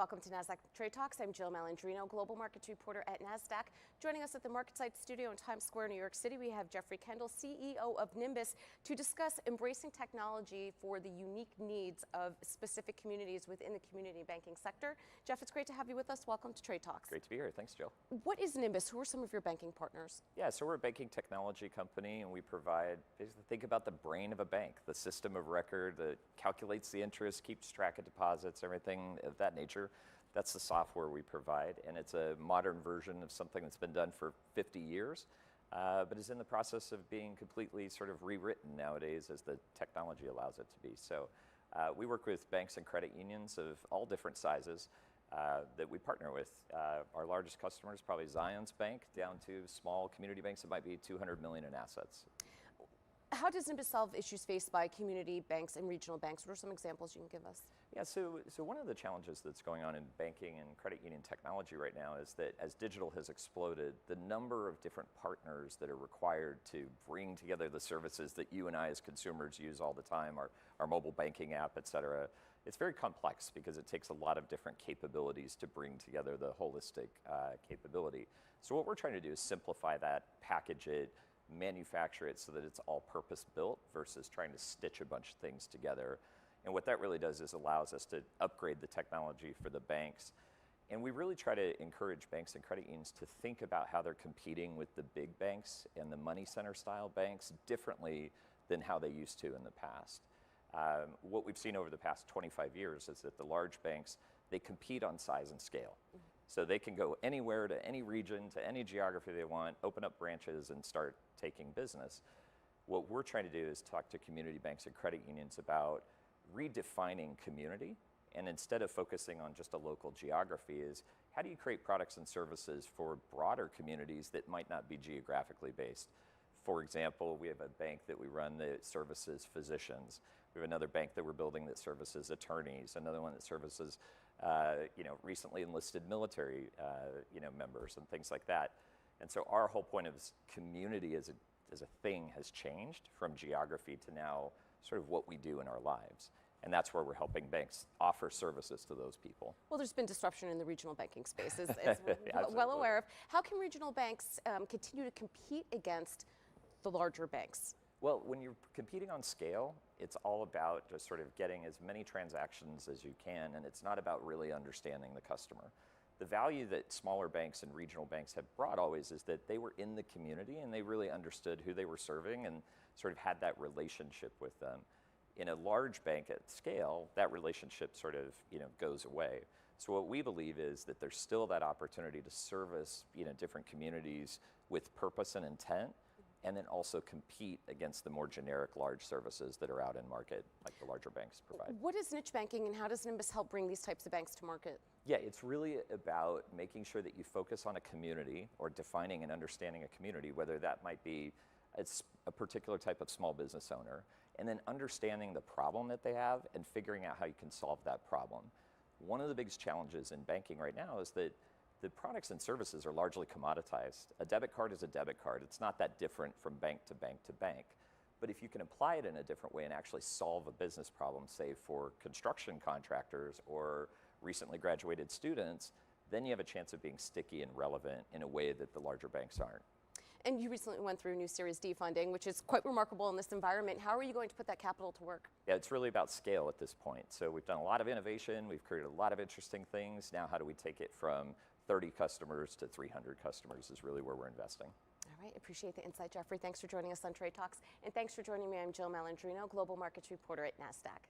Welcome to Nasdaq TradeTalks. I'm Jill Malandrino, Global Markets Reporter at Nasdaq. Joining us at the MarketSite studio in Times Square, New York City, we have Jeffery Kendall, CEO of Nimbus, to discuss embracing technology for the unique needs of specific communities within the community banking sector. Jeff, it's great to have you with us. Welcome to TradeTalks. Great to be here. Thanks, Jill. What is Nimbus? Who are some of your banking partners? Yeah, so we're a banking technology company, and we provide, basically think about the brain of a bank, the system of record that calculates the interest, keeps track of deposits, everything of that nature. That's the software we provide, and it's a modern version of something that's been done for 50 years, but is in the process of being completely sort of rewritten nowadays as the technology allows it to be. So we work with banks and credit unions of all different sizes that we partner with. Our largest customer is probably Zions Bank, down to small community banks that might be 200 million in assets. How does Nimbus solve issues faced by community banks and regional banks? What are some examples you can give us? Yeah, so one of the challenges that's going on in banking and credit union technology right now is that as digital has exploded, the number of different partners that are required to bring together the services that you and I as consumers use all the time, our mobile banking app, et cetera, it's very complex because it takes a lot of different capabilities to bring together the holistic capability. So what we're trying to do is simplify that, package it, manufacture it so that it's all purpose built versus trying to stitch a bunch of things together. And what that really does is allows us to upgrade the technology for the banks. And we really try to encourage banks and credit unions to think about how they're competing with the big banks and the money center style banks differently than how they used to in the past. What we've seen over the past 25 years is that the large banks, they compete on size and scale. So they can go anywhere to any region, to any geography they want, open up branches and start taking business. What we're trying to do is talk to community banks and credit unions about redefining community, and instead of focusing on just a local geography is how do you create products and services for broader communities that might not be geographically based. For example, we have a bank that we run that services physicians. We have another bank that we're building that services attorneys, another one that services recently enlisted military members and things like that. And so our whole point of community as a thing has changed from geography to now sort of what we do in our lives. And that's where we're helping banks offer services to those people. Well, there's been disruption in the regional banking space, as we're well aware of. How can regional banks continue to compete against the larger banks? Well, when you're competing on scale, it's all about just sort of getting as many transactions as you can, and it's not about really understanding the customer. The value that smaller banks and regional banks have brought always is that they were in the community and they really understood who they were serving and sort of had that relationship with them. In a large bank at scale, that relationship sort of goes away. So what we believe is that there's still that opportunity to service different communities with purpose and intent, and then also compete against the more generic large services that are out in market, like the larger banks provide. What is niche banking, and how does Nimbus help bring these types of banks to market? Yeah, it's really about making sure that you focus on a community or defining and understanding a community, whether that might be a particular type of small business owner, and then understanding the problem that they have and figuring out how you can solve that problem. One of the biggest challenges in banking right now is that the products and services are largely commoditized. A debit card is a debit card. It's not that different from bank to bank to bank. But if you can apply it in a different way and actually solve a business problem, say for construction contractors or recently graduated students, then you have a chance of being sticky and relevant in a way that the larger banks aren't. And you recently went through new Series D funding, which is quite remarkable in this environment. How are you going to put that capital to work? Yeah, it's really about scale at this point. So we've done a lot of innovation. We've created a lot of interesting things. Now, how do we take it from 30 customers to 300 customers is really where we're investing. All right, appreciate the insight, Jeffrey. Thanks for joining us on Trade Talks. And thanks for joining me. I'm Jill Malandrino, Global Markets Reporter at Nasdaq.